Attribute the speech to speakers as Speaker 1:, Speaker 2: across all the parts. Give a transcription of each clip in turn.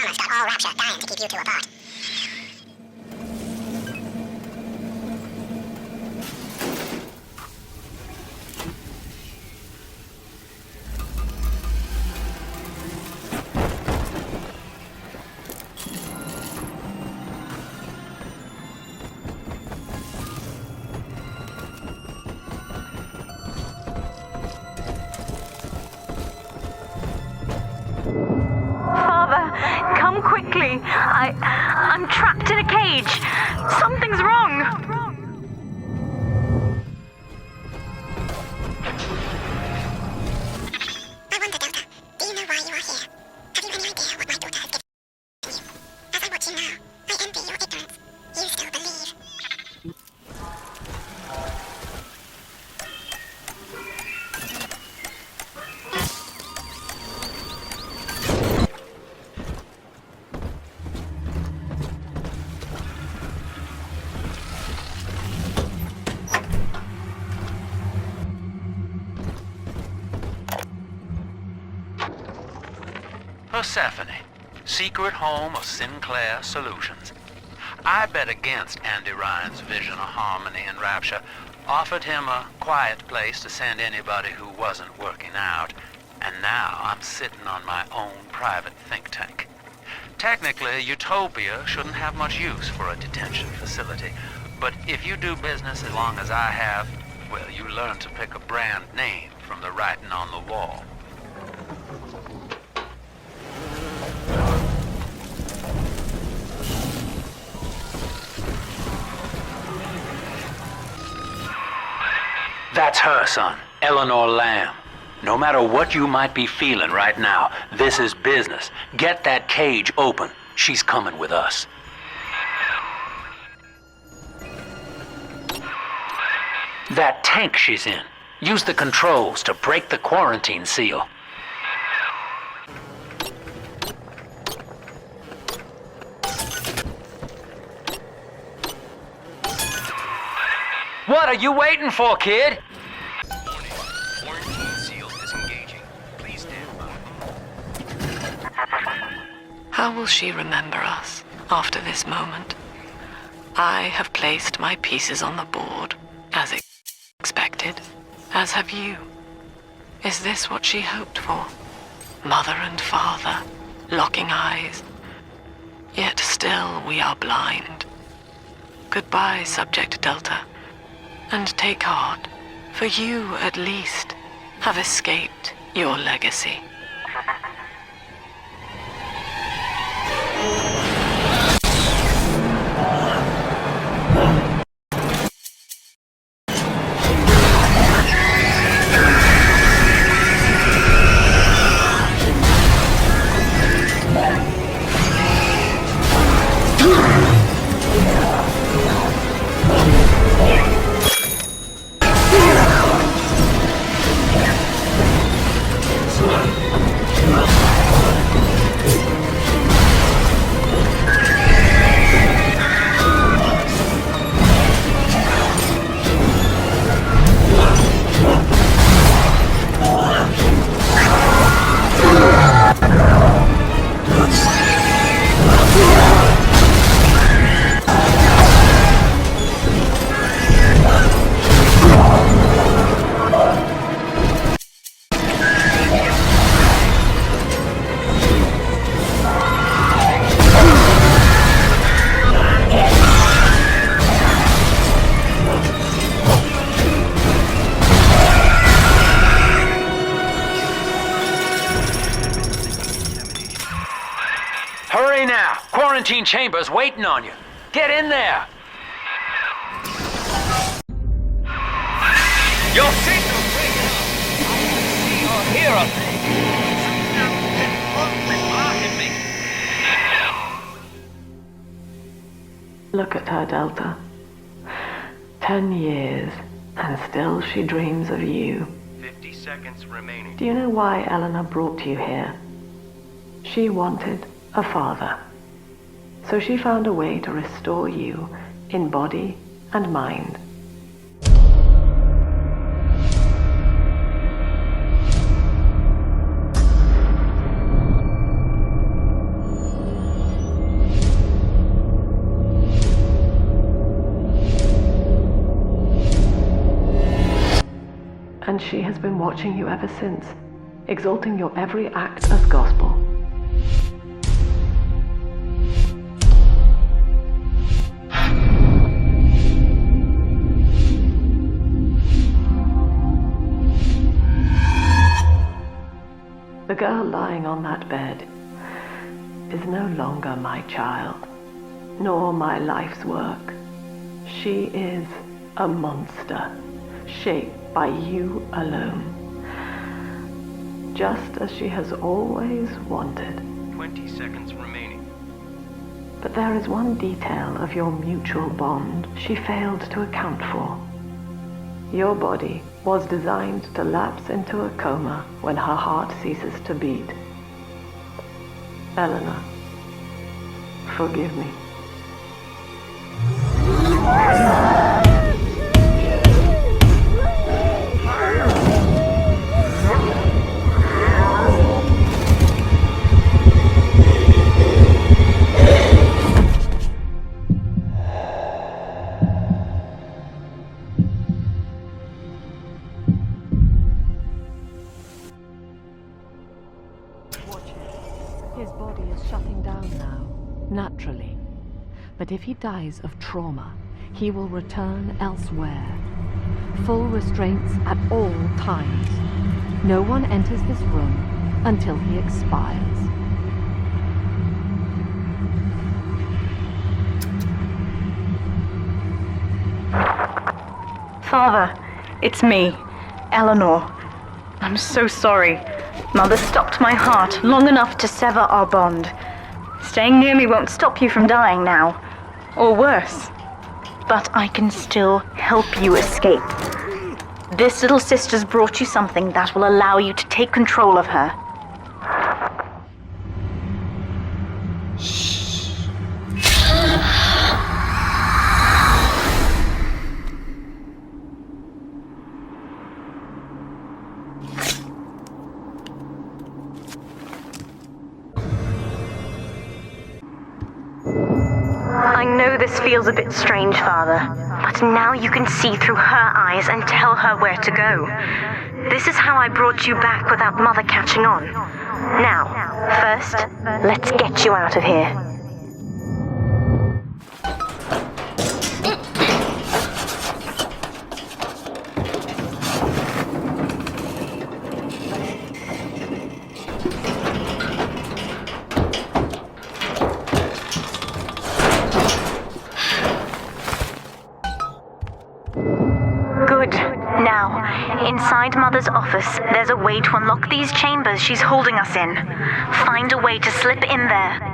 Speaker 1: almost got all Rapture dying to keep you two apart.
Speaker 2: Come quickly. I'm trapped in a cage. Something's wrong.
Speaker 1: I wonder, Delta, do you know why you are here? Have you any idea what my daughter has given you? As I watch you now, I envy your ignorance. You still believe.
Speaker 3: Persephone, secret home of Sinclair Solutions. I bet against Andy Ryan's vision of harmony and rapture, offered him a quiet place to send anybody who wasn't working out, and now I'm sitting on my own private think tank. Technically, Utopia shouldn't have much use for a detention facility, but if you do business as long as I have, well, you learn to pick a brand name from the writing on the wall. That's her, son, Eleanor Lamb. No matter what you might be feeling right now, this is business. Get that cage open. She's coming with us. That tank she's in. Use the controls to break the quarantine seal. What are you waiting for, kid?
Speaker 4: Quarantine seal disengaging. Please stand by.
Speaker 5: How will she remember us after this moment? I have placed my pieces on the board, as expected, as have you. Is this what she hoped for? Mother and father, locking eyes. Yet still we are blind. Goodbye, Subject Delta. And take heart, for you, at least, have escaped your legacy.
Speaker 3: Hurry now! Quarantine chamber's waiting on you. Get in there! Your signal's breaking up! I can see or hear us!
Speaker 5: Look at her, Delta. 10 years, and still she dreams of you.
Speaker 4: 50 seconds remaining.
Speaker 5: Do you know why Eleanor brought you here? She wanted a father. So she found a way to restore you in body and mind. has been watching you ever since, exalting your every act as gospel. The girl lying on that bed is no longer my child, nor my life's work. She is a monster, shaped by you alone, just as she has always wanted.
Speaker 4: 20 seconds remaining.
Speaker 5: But there is one detail of your mutual bond she failed to account for. Your body was designed to lapse into a coma when her heart ceases to beat. Eleanor, forgive me. His body is shutting down now, naturally. But if he dies of trauma, he will return elsewhere. Full restraints at all times. No one enters this room until he expires.
Speaker 2: Father, it's me, Eleanor. I'm so sorry. Mother stopped my heart long enough to sever our bond. Staying near me won't stop you from dying now. Or worse. But I can still help you escape. This little sister's brought you something that will allow you to take control of her. I know this feels a bit strange, Father, but now you can see through her eyes and tell her where to go. This is how I brought you back without Mother catching on. Now, first, let's get you out of here. Inside Mother's office, there's a way to unlock these chambers she's holding us in. Find a way to slip in there.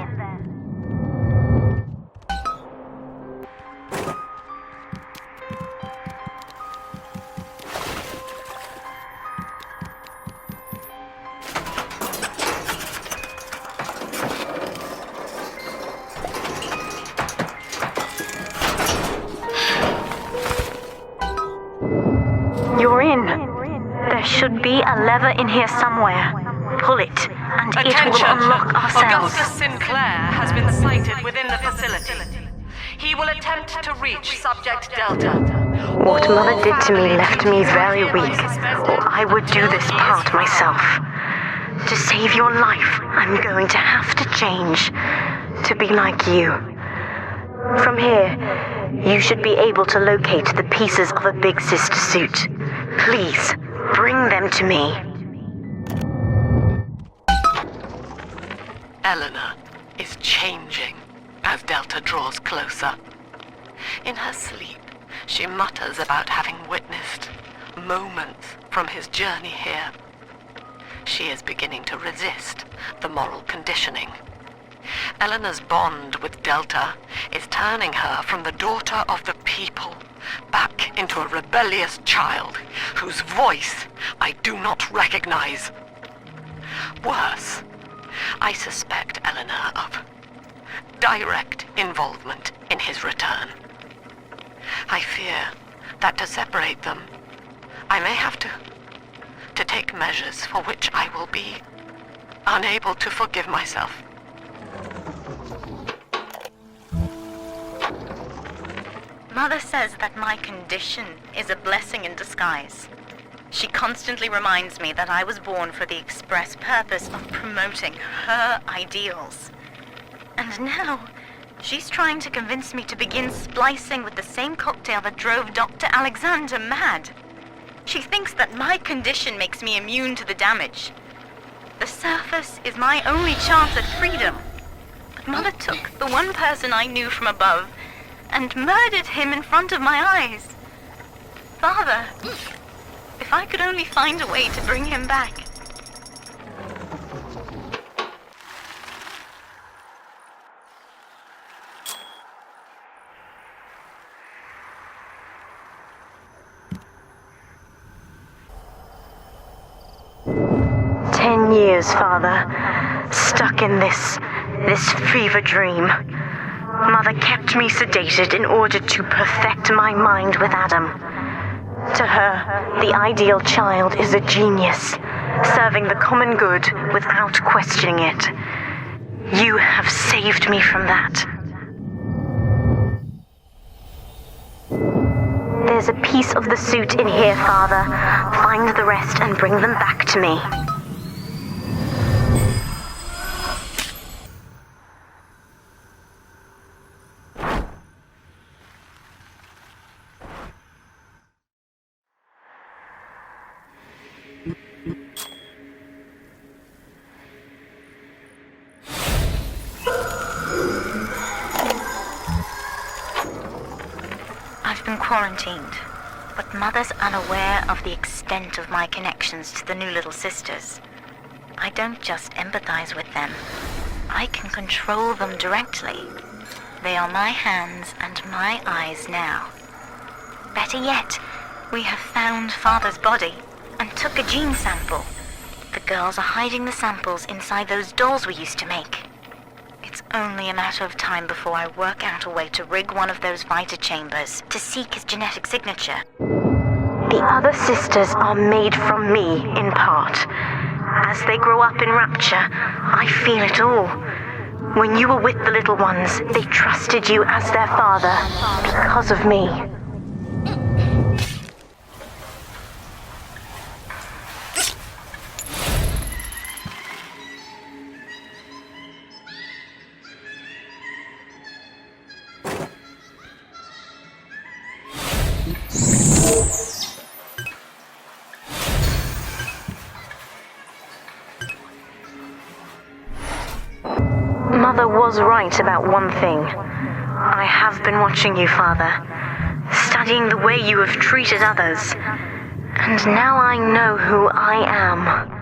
Speaker 2: You're in. There should be a lever in here somewhere. Pull it, and it will unlock our cells.
Speaker 5: Augustus Sinclair has been sighted within the facility. He will attempt to reach Subject Delta.
Speaker 2: What Mother did to me left me very weak, or I would do this part myself. To save your life, I'm going to have to change. To be like you. From here, you should be able to locate the pieces of a Big Sister suit. Please, bring them to me.
Speaker 5: Eleanor is changing as Delta draws closer. In her sleep, she mutters about having witnessed moments from his journey here. She is beginning to resist the moral conditioning. Eleanor's bond with Delta is turning her from the daughter of the people back into a rebellious child whose voice I do not recognize. Worse, I suspect Eleanor of direct involvement in his return. I fear that to separate them, I may have to take measures for which I will be unable to forgive myself.
Speaker 2: Mother says that my condition is a blessing in disguise. She constantly reminds me that I was born for the express purpose of promoting her ideals. And now, she's trying to convince me to begin splicing with the same cocktail that drove Dr. Alexander mad. She thinks that my condition makes me immune to the damage. The surface is my only chance at freedom. But Mother took the one person I knew from above and murdered him in front of my eyes. Father, if I could only find a way to bring him back.
Speaker 6: Years, Father, stuck in this fever dream. Mother kept me sedated in order to perfect my mind with Adam. To her, the ideal child is a genius, serving the common good without questioning it. You have saved me from that. There's a piece of the suit in here, Father. Find the rest and bring them back to me.
Speaker 2: I've been quarantined, but Mother's unaware of the extent of my connections to the new little sisters. I don't just empathize with them. I can control them directly. They are my hands and my eyes now. Better yet, we have found Father's body and took a gene sample. The girls are hiding the samples inside those dolls we used to make. It's only a matter of time before I work out a way to rig one of those vita chambers to seek his genetic signature.
Speaker 6: The other sisters are made from me, in part. As they grow up in Rapture, I feel it all. When you were with the little ones, they trusted you as their father because of me. Mother was right about one thing. I have been watching you, Father, studying the way you have treated others, and now I know who I am.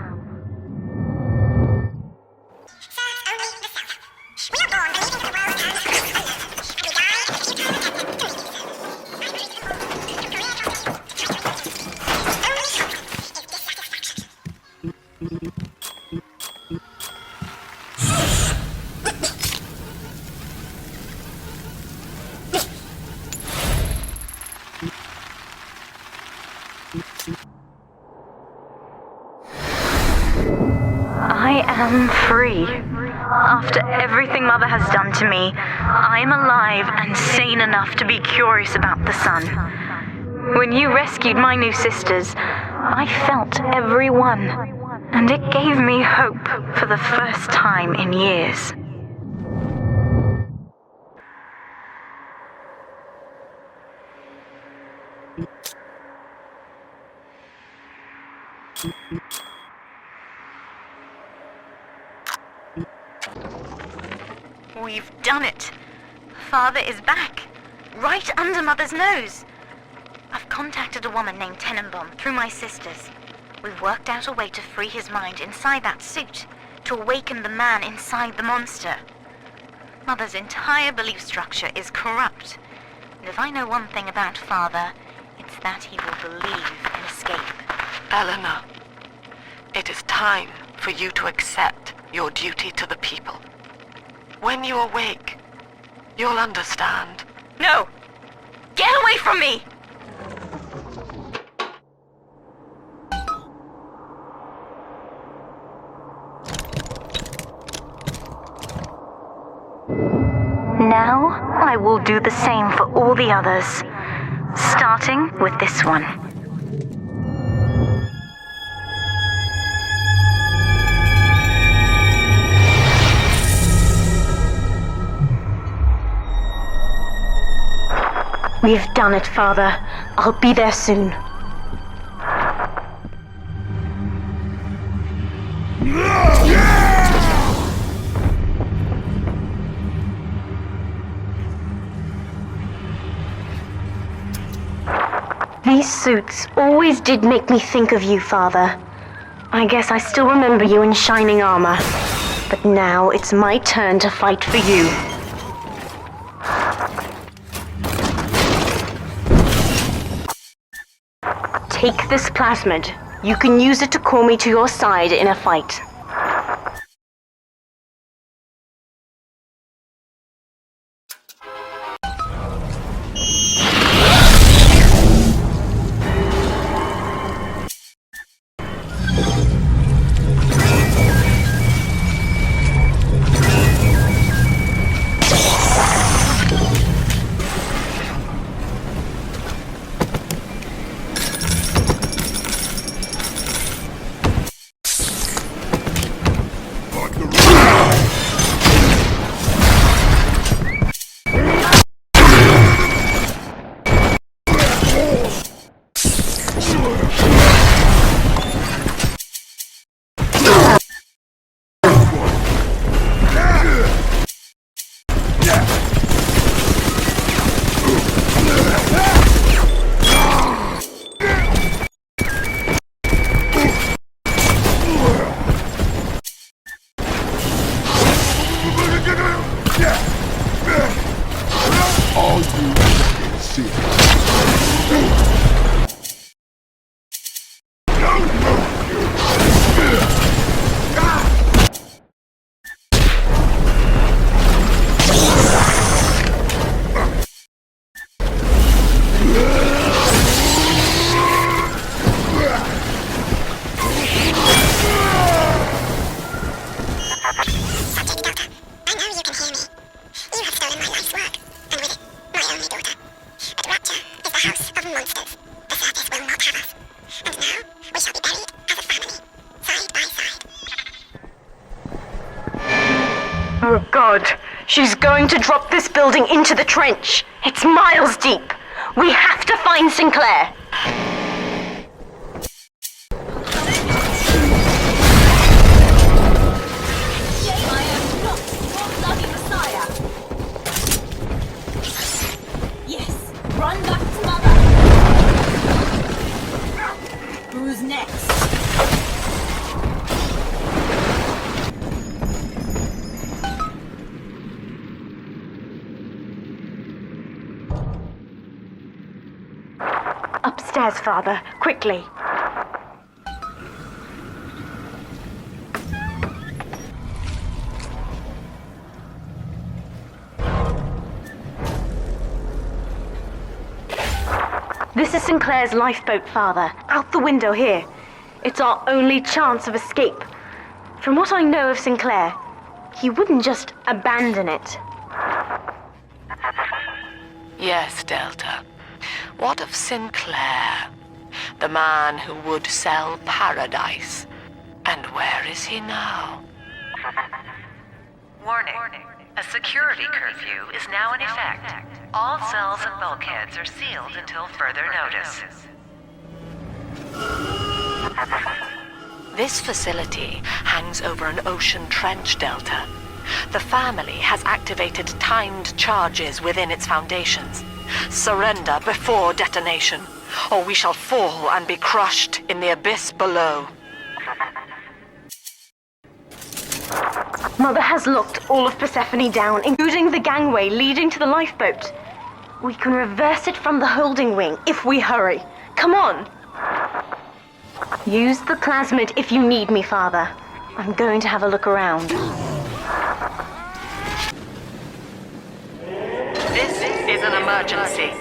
Speaker 6: I am free. After everything Mother has done to me, I am alive and sane enough to be curious about the sun. When you rescued my new sisters, I felt every one, and it gave me hope for the first time in years.
Speaker 2: We've done it. Father is back, right under Mother's nose. I've contacted a woman named Tenenbaum through my sisters. We've worked out a way to free his mind inside that suit, to awaken the man inside the monster. Mother's entire belief structure is corrupt. And if I know one thing about Father, it's that he will believe in escape.
Speaker 5: Eleanor, it is time for you to accept your duty to the people. When you awake, you'll understand.
Speaker 2: No! Get away from me!
Speaker 6: Now, I will do the same for all the others, starting with this one. We've done it, Father. I'll be there soon. These suits always did make me think of you, Father. I guess I still remember you in shining armor. But now it's my turn to fight for you. Take this plasmid. You can use it to call me to your side in a fight. Oh God, she's going to drop this building into the trench. It's miles deep. We have to find Sinclair.
Speaker 7: Yes, run back to Mother. Who's next?
Speaker 6: Upstairs, Father, quickly. This is Sinclair's lifeboat, Father. Out the window here. It's our only chance of escape. From what I know of Sinclair, he wouldn't just abandon it.
Speaker 5: Yes, Delta. What of Sinclair? The man who would sell paradise. And where is he now?
Speaker 8: Warning. A security curfew is now in effect. All cells and bulkheads are sealed until further notice.
Speaker 5: This facility hangs over an ocean trench, Delta. The family has activated timed charges within its foundations. Surrender before detonation, or we shall fall and be crushed in the abyss below.
Speaker 6: Mother has locked all of Persephone down, including the gangway leading to the lifeboat. We can reverse it from the holding wing if we hurry. Come on! Use the plasmid if you need me, Father. I'm going to have a look around.
Speaker 5: This is an emergency.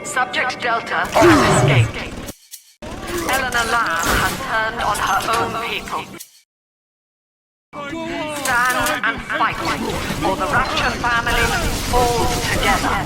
Speaker 5: Subject Delta has escaped. Eleanor Lamb has turned on her own people. Stand and fight, or the Rapture family falls together.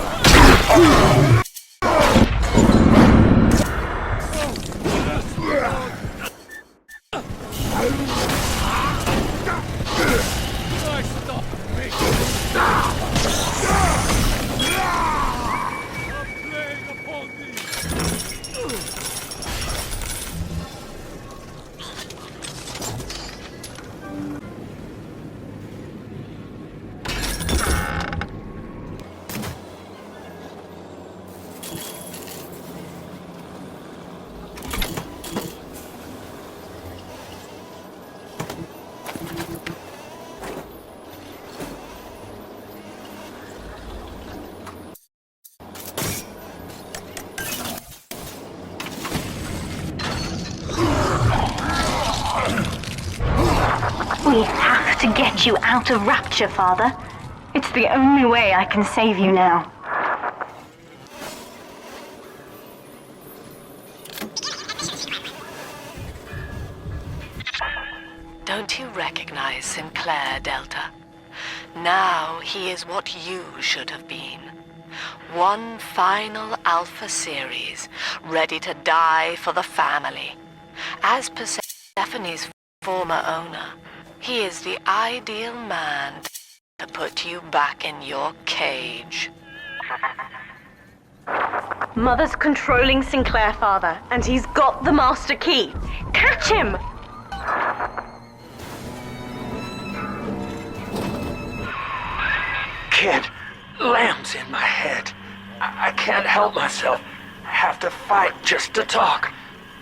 Speaker 2: get you out of Rapture, Father. It's the only way I can save you now.
Speaker 5: Don't you recognize Sinclair, Delta? Now he is what you should have been. One final Alpha series, ready to die for the family. As Persephone's former owner, he is the ideal man to put you back in your cage.
Speaker 2: Mother's controlling Sinclair, Father, and he's got the master key. Catch him!
Speaker 9: Kid, Lamb's in my head. I can't help myself. Have to fight just to talk.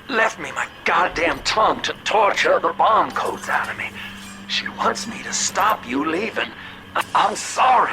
Speaker 9: Left me my goddamn tongue to torture the bomb codes out of me. She wants me to stop you leaving. I'm sorry.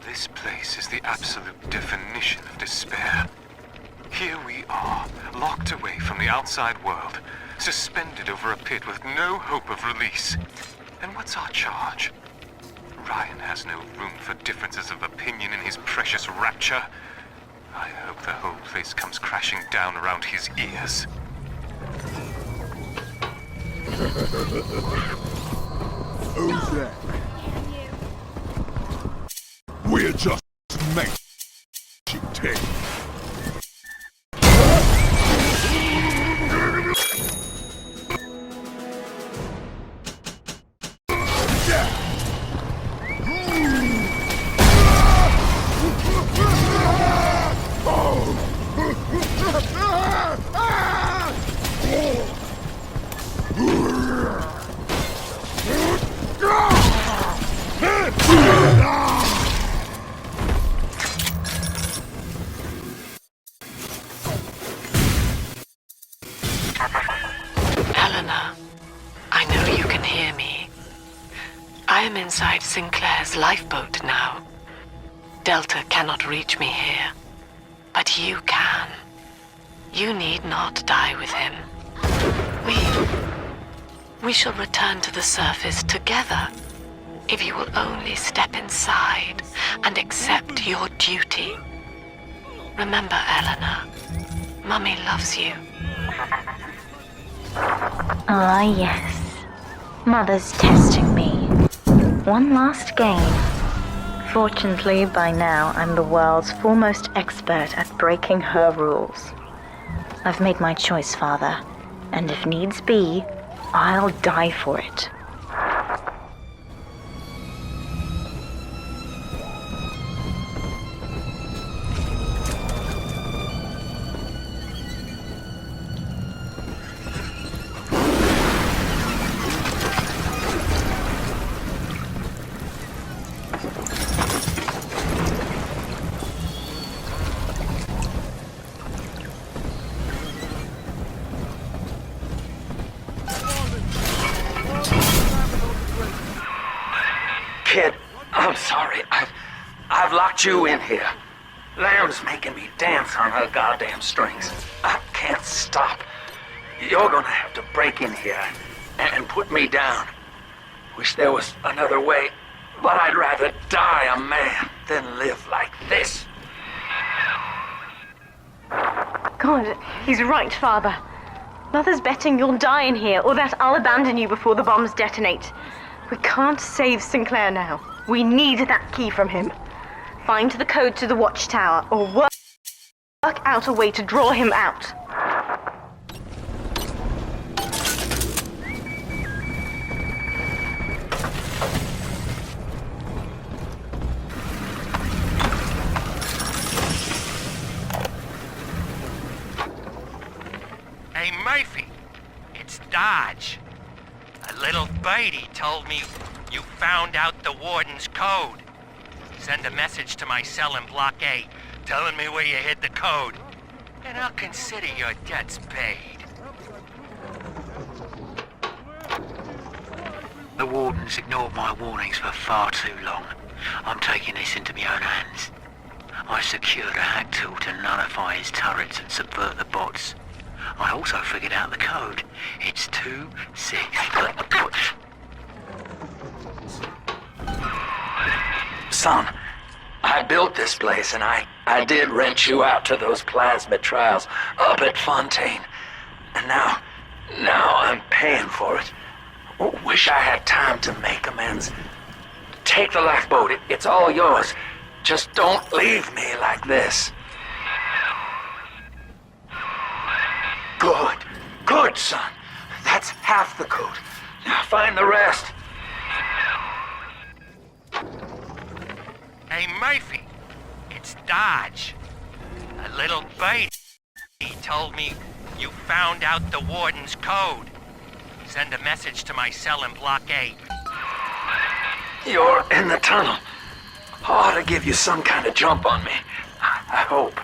Speaker 4: This place is the absolute definition of despair. Here we are, locked away from the outside world, suspended over a pit with no hope of release. And what's our charge? Ryan has no room for differences of opinion in his precious rapture. I hope the whole place comes crashing down around his ears.
Speaker 10: Who's that? We're just making tape.
Speaker 5: Helena, I know you can hear me. I am inside Sinclair's lifeboat now. Delta cannot reach me here, but you can. You need not die with him. We shall return to the surface together, if you will only step inside and accept your duty. Remember, Eleanor, Mummy loves you.
Speaker 6: Ah, yes. Mother's testing me. One last game. Fortunately, by now, I'm the world's foremost expert at breaking her rules. I've made my choice, Father, and if needs be, I'll die for it.
Speaker 9: Kid, I'm sorry. I've locked you in here. Lamb's making me dance on her goddamn strings. I can't stop. You're gonna have to break in here and put me down. Wish there was another way, but I'd rather die a man than live like this.
Speaker 2: God, he's right, Father. Mother's betting you'll die in here, or that I'll abandon you before the bombs detonate. We can't save Sinclair now. We need that key from him. Find the code to the watchtower, or work out a way to draw him out.
Speaker 11: Murphy, it's Dodge. A little birdie told me you found out the warden's code. Send a message to my cell in Block A, telling me where you hid the code, and I'll consider your debts paid.
Speaker 3: The warden's ignored my warnings for far too long. I'm taking this into my own hands. I secured a hack tool to nullify his turrets and subvert the bots. I also figured out the code. It's 2-6.
Speaker 9: Son, I built this place and I did rent you out to those plasmid trials up at Fontaine. And now I'm paying for it. Wish I had time to make amends. Take the lifeboat, it's all yours. Just don't leave me like this. Good, son. That's half the code. Now find the rest.
Speaker 11: Hey, Murphy, it's Dodge. A little birdie told me you found out the warden's code. Send a message to my cell in Block A.
Speaker 9: You're in the tunnel. Ought to give you some kind of jump on me. I hope.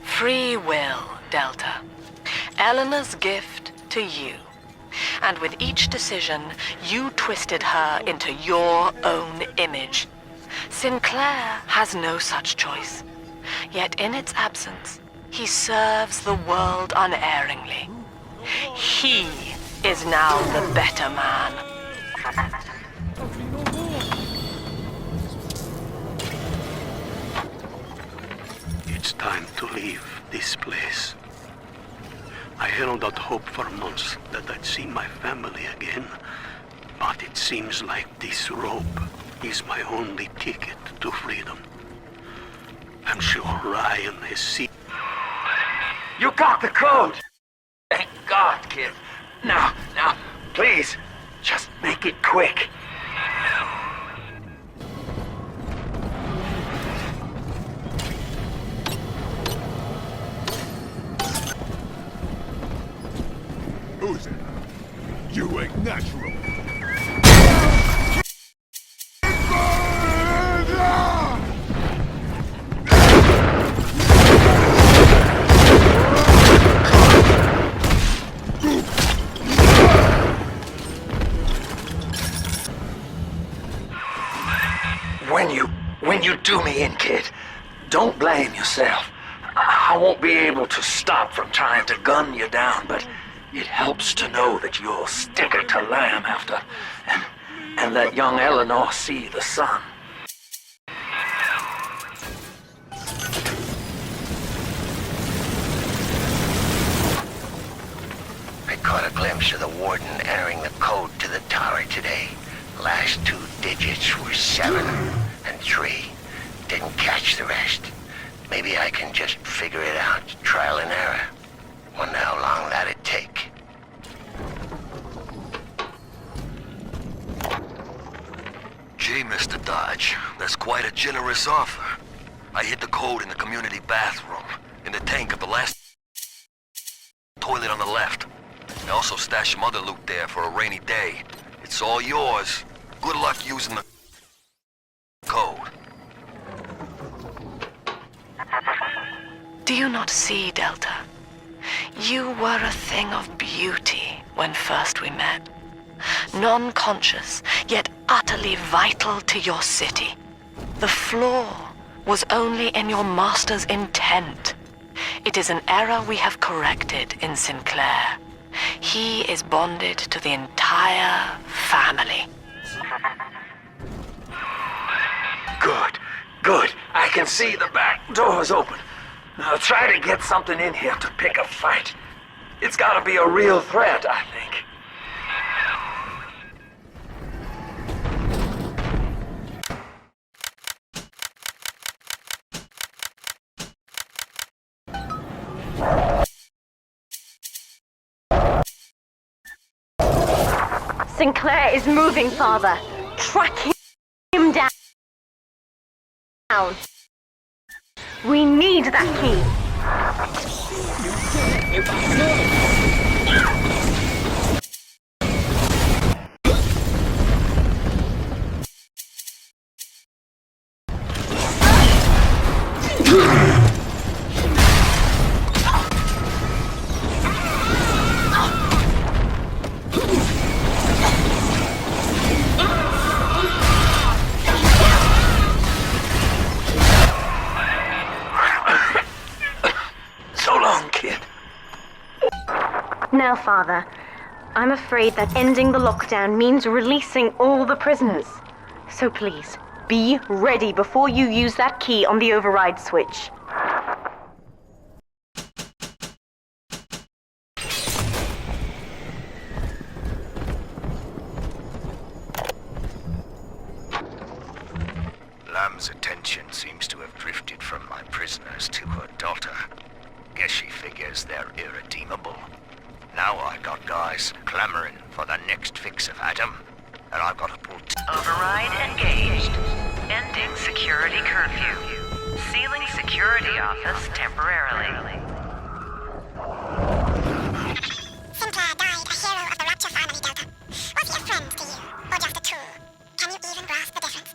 Speaker 5: Free will, Delta. Eleanor's gift to you. And with each decision, you twisted her into your own image. Sinclair has no such choice. Yet in its absence, he serves the world unerringly. He is now the better man.
Speaker 12: It's time to leave this place. I held out hope for months that I'd see my family again, but it seems like this rope is my only ticket to freedom. I'm sure Ryan has seen...
Speaker 9: You got the code! Thank God, kid. Now, please, just make it quick.
Speaker 10: Who's it? You ain't natural.
Speaker 9: When you do me in, kid, don't blame yourself. I won't be able to stop from trying to gun you down, but it helps to know that you'll stick it to lamb after, and let young Eleanor see the sun.
Speaker 13: I caught a glimpse of the warden entering the code to the tower today. Last two digits were 7 and 3. Didn't catch the rest. Maybe I can just figure it out, trial and error. Wonder how long that'd take.
Speaker 14: Gee, Mr. Dodge, that's quite a generous offer. I hid the code in the community bathroom, in the tank of the last toilet on the left. I also stashed some other loot there for a rainy day. It's all yours. Good luck using the code.
Speaker 5: Do you not see, Delta? You were a thing of beauty when first we met. Non-conscious, yet utterly vital to your city. The flaw was only in your master's intent. It is an error we have corrected in Sinclair. He is bonded to the entire family.
Speaker 9: Good, good. I can see the back door's open. Now try to get something in here to pick a fight. It's gotta be a real threat, I think.
Speaker 2: Sinclair is moving, Father. Track him down. We need that key. Now, Father, I'm afraid that ending the lockdown means releasing all the prisoners. So please, be ready before you use that key on the override switch.
Speaker 13: Lamb's attention seems to have drifted from my prisoners to her daughter. Guess she figures they're irredeemable. Now I got guys clamoring for the next fix of Adam, and I've got to pull
Speaker 8: Override engaged. Ending security curfew. Sealing security office temporarily.
Speaker 1: Sinclair died a hero of the Rapture family, Delta. Was he a friend to you, or just a tool? Can you even grasp the difference?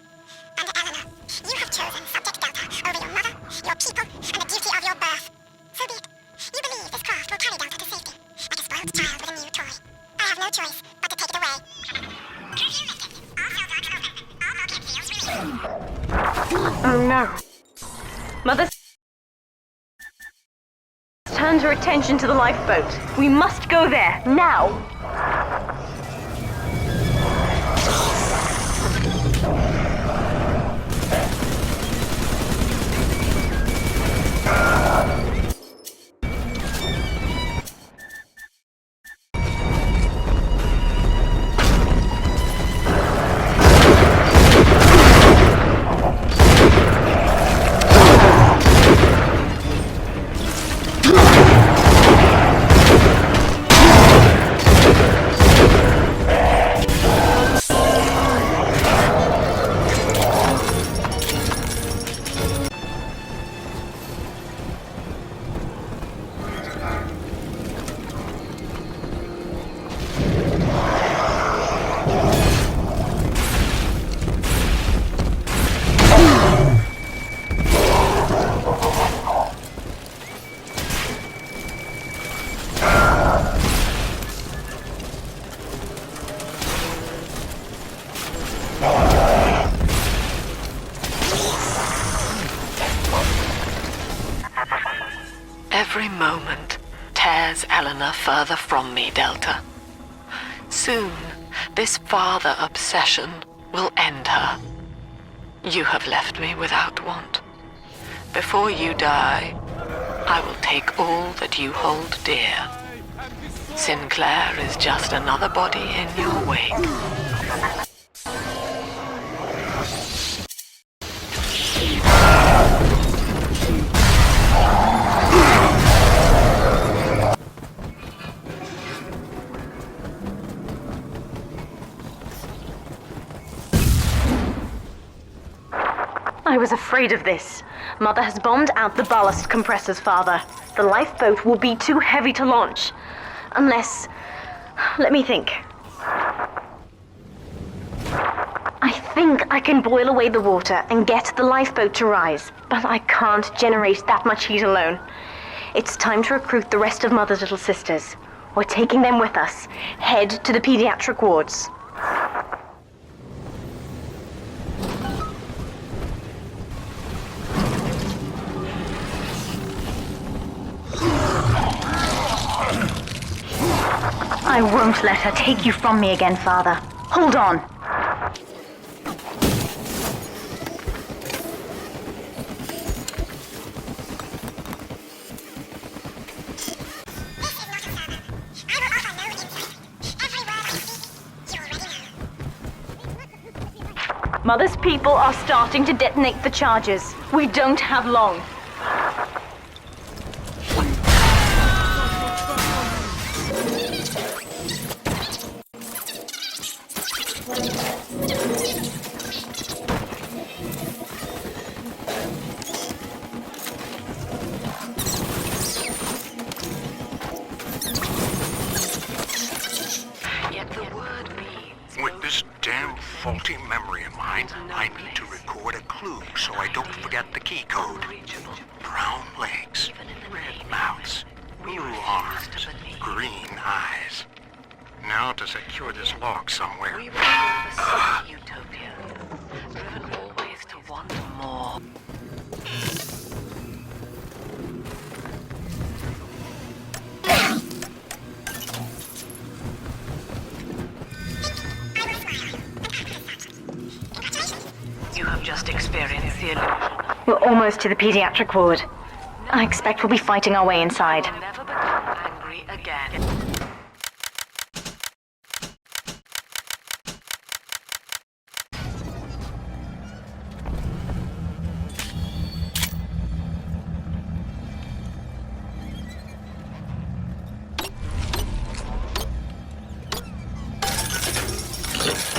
Speaker 1: And Eleanor, you have chosen subject Delta over your mother, your people, and the duty of your birth. So be it. You believe this craft will carry Delta to safety. Like a spoiled child with a new toy. I have no choice but to take it away.
Speaker 2: Oh no. Mother turned her attention to the lifeboat. We must go there, now!
Speaker 5: Every moment tears Eleanor further from me, Delta. Soon, this father obsession will end her. You have left me without want. Before you die, I will take all that you hold dear. Sinclair is just another body in your wake.
Speaker 2: I was afraid of this. Mother has bombed out the ballast compressors, Father. The lifeboat will be too heavy to launch. Unless... let me think. I think I can boil away the water and get the lifeboat to rise, but I can't generate that much heat alone. It's time to recruit the rest of Mother's little sisters. We're taking them with us. Head to the pediatric wards. I won't let her take you from me again, Father. Hold on. Mother's people are starting to detonate the charges. We don't have long.
Speaker 10: With this damn faulty memory of mine, I need to record a clue so I don't forget the key code. Brown legs, red mouths, blue arms, green eyes. Now to secure this log somewhere.
Speaker 5: Utopia, driven always to want more. You have just experienced the illusion.
Speaker 2: We're almost to the pediatric ward. I expect we'll be fighting our way inside.
Speaker 5: Never become angry again.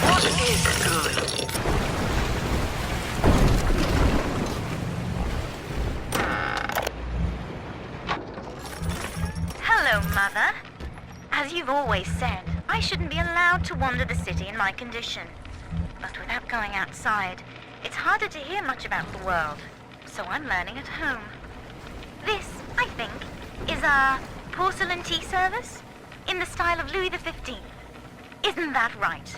Speaker 5: What is good?
Speaker 6: Hello, Mother. As you've always said, I shouldn't be allowed to wander the city in my condition. But without going outside, it's harder to hear much about the world. So I'm learning at home. This, I think, is a porcelain tea service in the style of Louis XV. Isn't that right?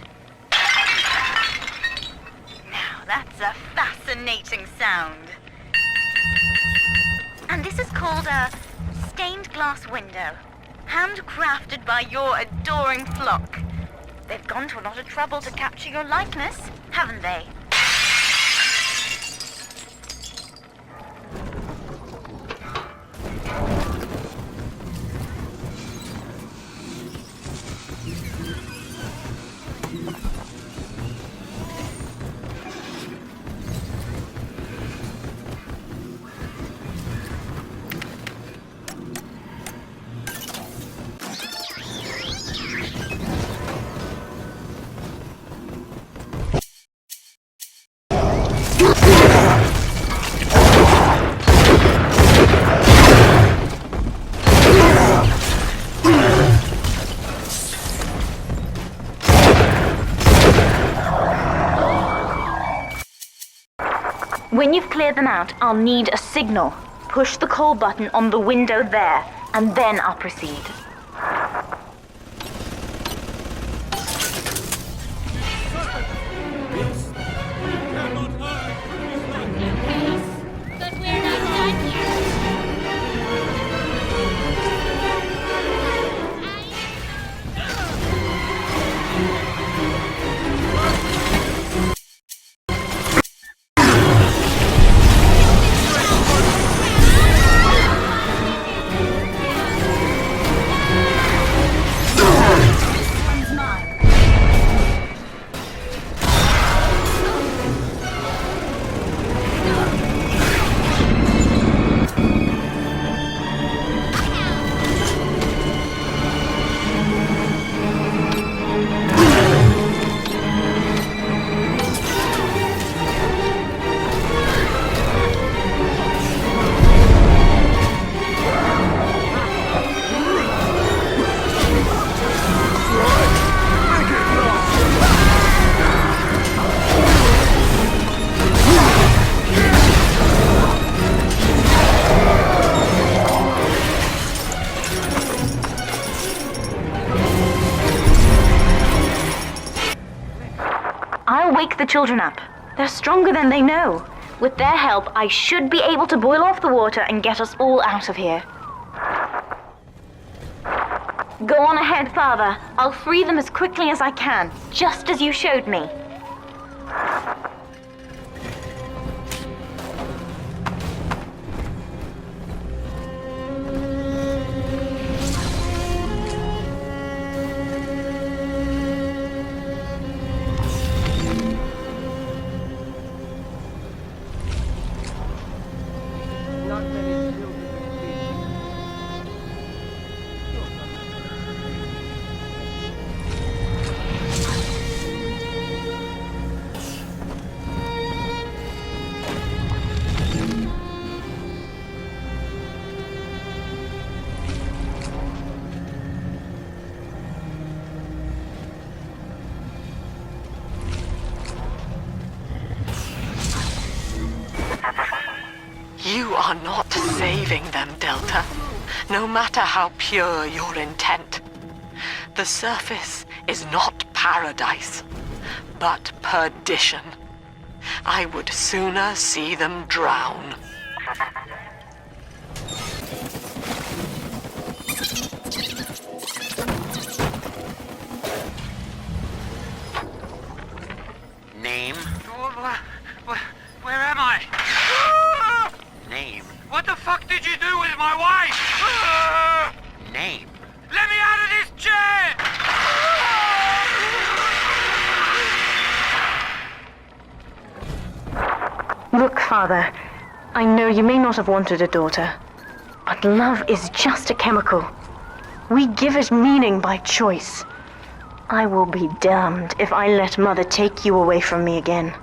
Speaker 6: Now, that's a fascinating sound. And this is called a stained glass window, handcrafted by your adoring flock. They've gone to a lot of trouble to capture your likeness, haven't they?
Speaker 2: When you've cleared them out, I'll need a signal. Push the call button on the window there, and then I'll proceed.
Speaker 1: But we're not done yet.
Speaker 2: I'll wake the children up. They're stronger than they know. With their help, I should be able to boil off the water and get us all out of here. Go on ahead, Father. I'll free them as quickly as I can, just as you showed me.
Speaker 5: You are not saving them, Delta, no matter how pure your intent. The surface is not paradise, but perdition. I would sooner see them drown.
Speaker 11: Name? Where am I? Name? What the fuck did you do with my wife? Name? Let me out of this chair!
Speaker 2: Look, Father, I know you may not have wanted a daughter, but love is just a chemical. We give it meaning by choice. I will be damned if I let Mother take you away from me again.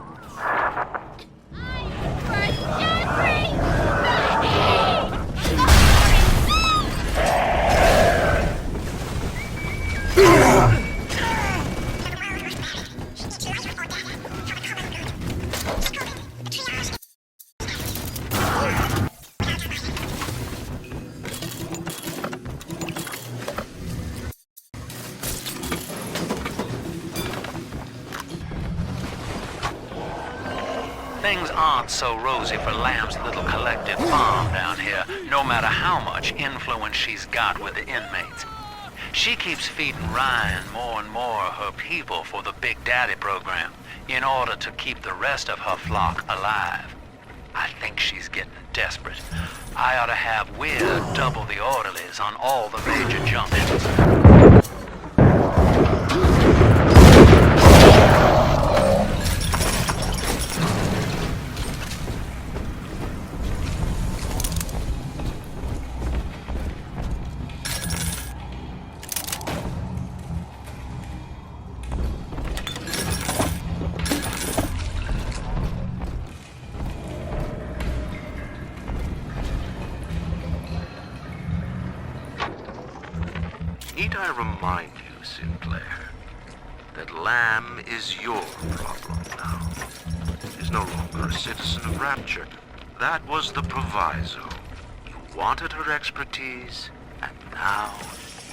Speaker 3: Things aren't so rosy for Lamb's little collective farm down here, no matter how much influence she's got with the inmates. She keeps feeding Ryan more and more of her people for the Big Daddy program in order to keep the rest of her flock alive. I think she's getting desperate. I ought to have Weir double the orderlies on all the major junctions.
Speaker 10: Need I remind you, Sinclair, that Lamb is your problem now. She's no longer a citizen of Rapture. That was the proviso. You wanted her expertise, and now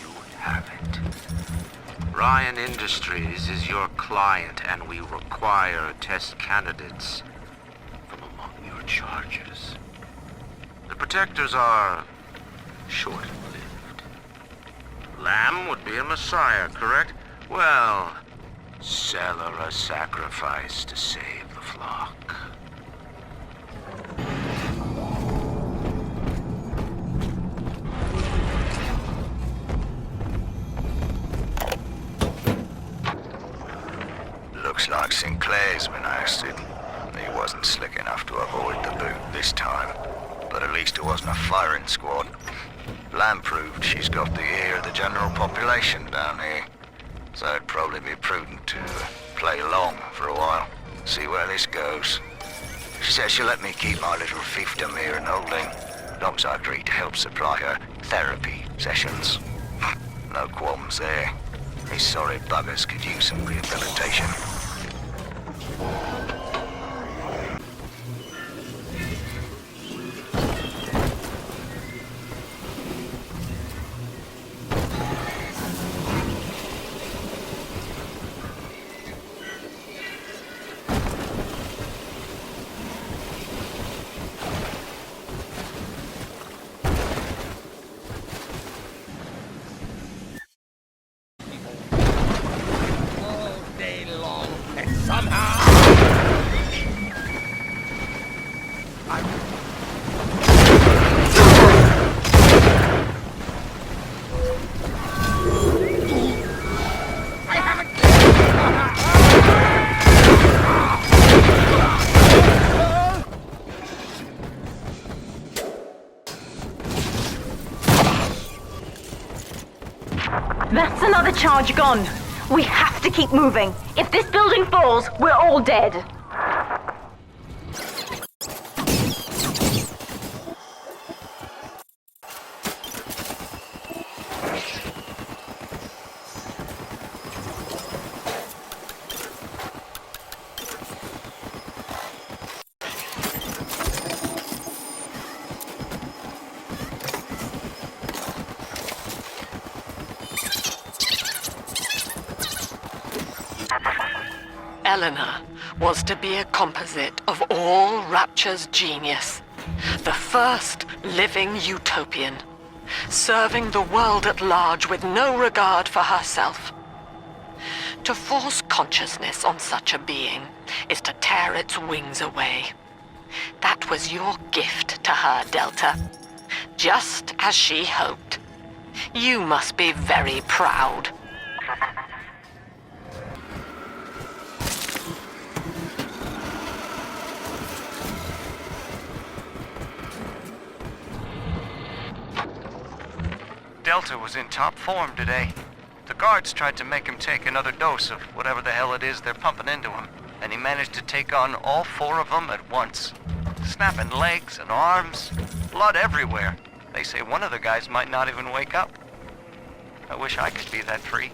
Speaker 10: you have it. Ryan Industries is your client, and we require test candidates from among your charges. The protectors are short-lived. Lamb would be a messiah, correct? Well, sell her a sacrifice to save the flock.
Speaker 13: Looks like Sinclair's been ousted. He wasn't slick enough to avoid the boot this time, but at least it wasn't a firing squad. Lamb proved she's got the ear of the general population down here, so it'd probably be prudent to play along for a while, see where this goes. She says she'll let me keep my little fiefdom here in holding, as long as I agree to help supply her therapy sessions. No qualms there. These sorry buggers could use some rehabilitation.
Speaker 2: That's another charge gone. We have to keep moving. If this building falls, we're all dead.
Speaker 5: Eleanor was to be a composite of all Rapture's genius. The first living utopian, serving the world at large with no regard for herself. To force consciousness on such a being is to tear its wings away. That was your gift to her, Delta. Just as she hoped. You must be very proud.
Speaker 15: Delta was in top form today. The guards tried to make him take another dose of whatever the hell it is they're pumping into him, and he managed to take on all 4 of them at once. Snapping legs and arms, blood everywhere. They say one of the guys might not even wake up. I wish I could be that free.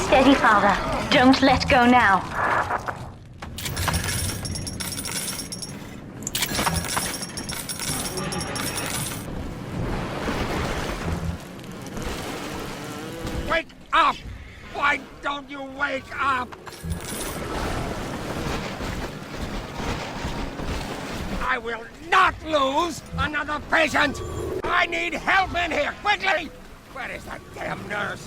Speaker 2: Steady, Father. Don't let go now.
Speaker 11: Wake up! Why don't you wake up? I will not lose another patient! I need help in here, quickly! Where is that damn nurse?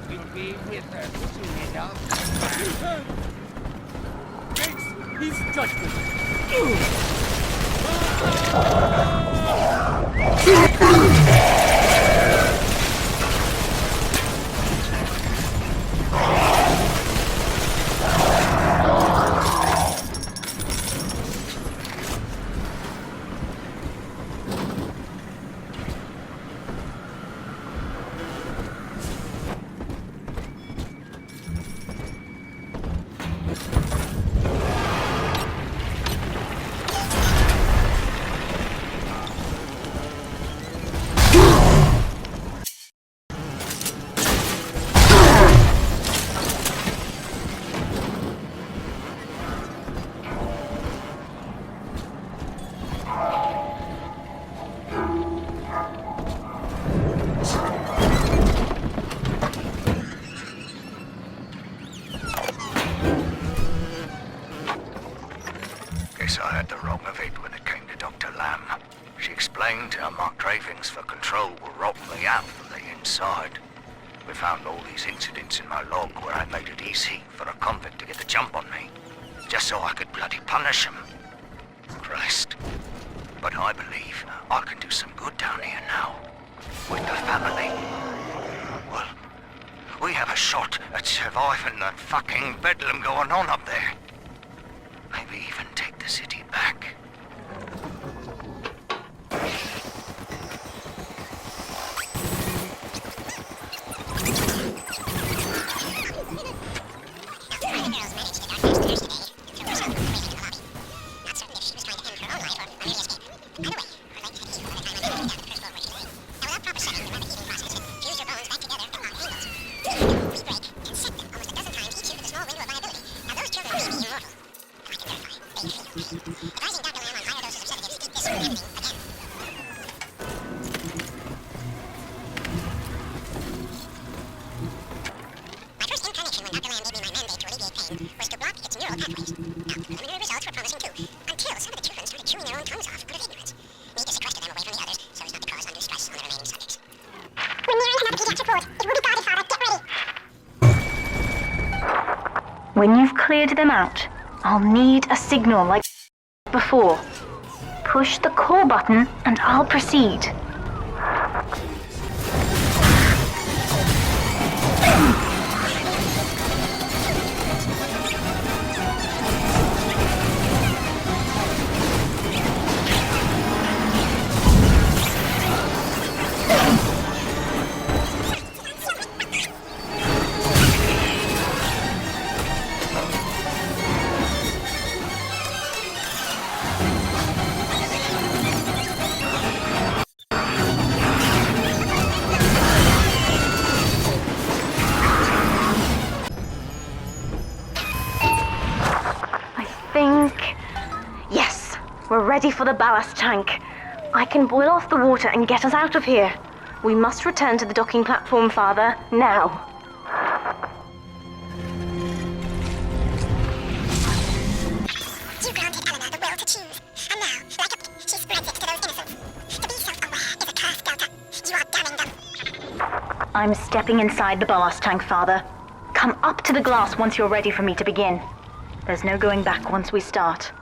Speaker 11: We'll be with her soon enough. His judgment.
Speaker 10: Guess I had the wrong of it when it came to Dr. Lamb. She explained how my cravings for control were rotting me out from the inside. We found all these incidents in my log where I made it easy for a convict to get the jump on me, just so I could bloody punish him. Christ. But I believe I can do some good down here now. With the family. Well, we have a shot at surviving that fucking bedlam going on up there. Maybe even take the city back.
Speaker 2: When you've cleared them out, I'll need a signal like before. Push the call button and I'll proceed. We're ready for the ballast tank. I can boil off the water and get us out of here. We must return to the docking platform, Father, now.
Speaker 1: You granted Eleanor the will to choose, and now, like a she spreads it to those innocents. To be self-aware is a curse, Delta. You are damning them.
Speaker 2: I'm stepping inside the ballast tank, Father. Come up to the glass once you're ready for me to begin. There's no going back once we start.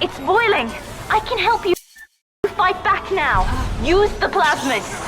Speaker 2: It's boiling! I can help you fight back now! Use the plasmids!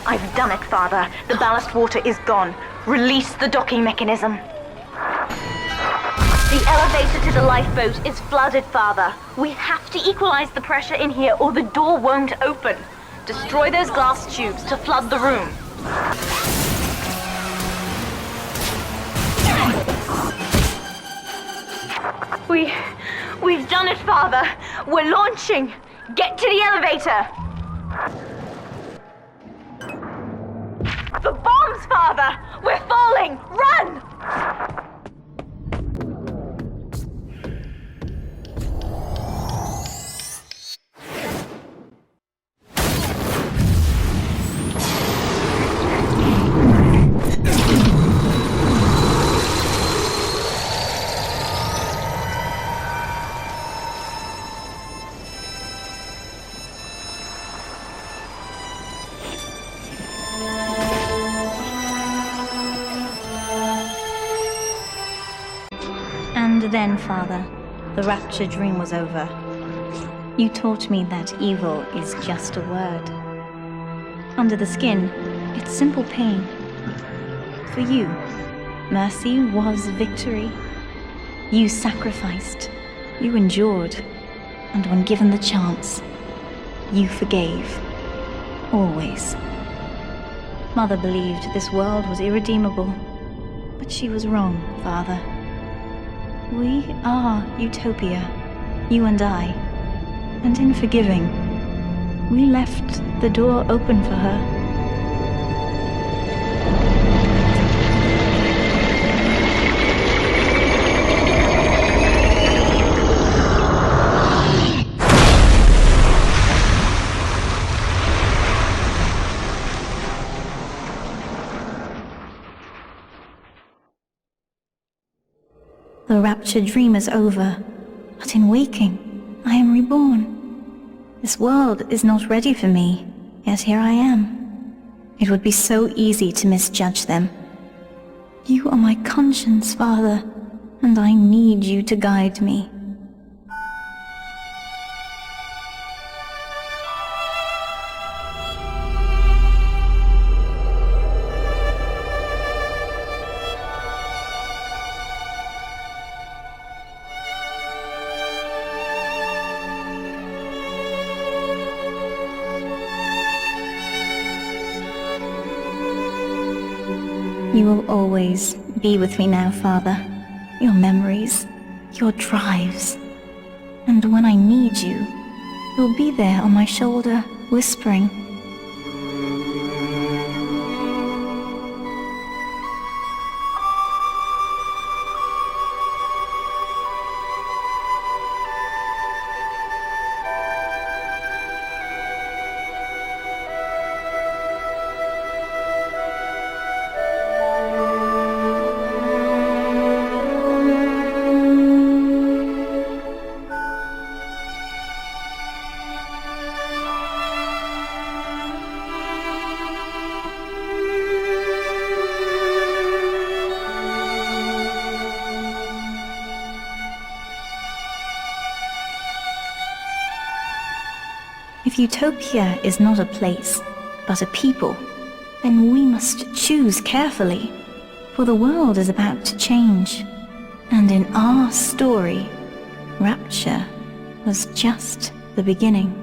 Speaker 2: I've done it, Father. The ballast water is gone. Release the docking mechanism. The elevator to the lifeboat is flooded, Father. We have to equalize the pressure in here or the door won't open. Destroy those glass tubes to flood the room. We've done it, Father. We're launching. Get to the elevator. The bombs, Father! We're falling! Run!
Speaker 16: And then, Father, the rapture dream was over. You taught me that evil is just a word. Under the skin, it's simple pain. For you, mercy was victory. You sacrificed, you endured, and when given the chance, you forgave. Always. Mother believed this world was irredeemable, but she was wrong, Father. We are Utopia, you and I, and in forgiving, we left the door open for her. The rapture dream is over, but in waking, I am reborn. This world is not ready for me, yet here I am. It would be so easy to misjudge them. You are my conscience, Father, and I need you to guide me. You will always be with me now, Father. Your memories, your drives. And when I need you, you'll be there on my shoulder, whispering. If Utopia is not a place, but a people, then we must choose carefully, for the world is about to change. And in our story, Rapture was just the beginning.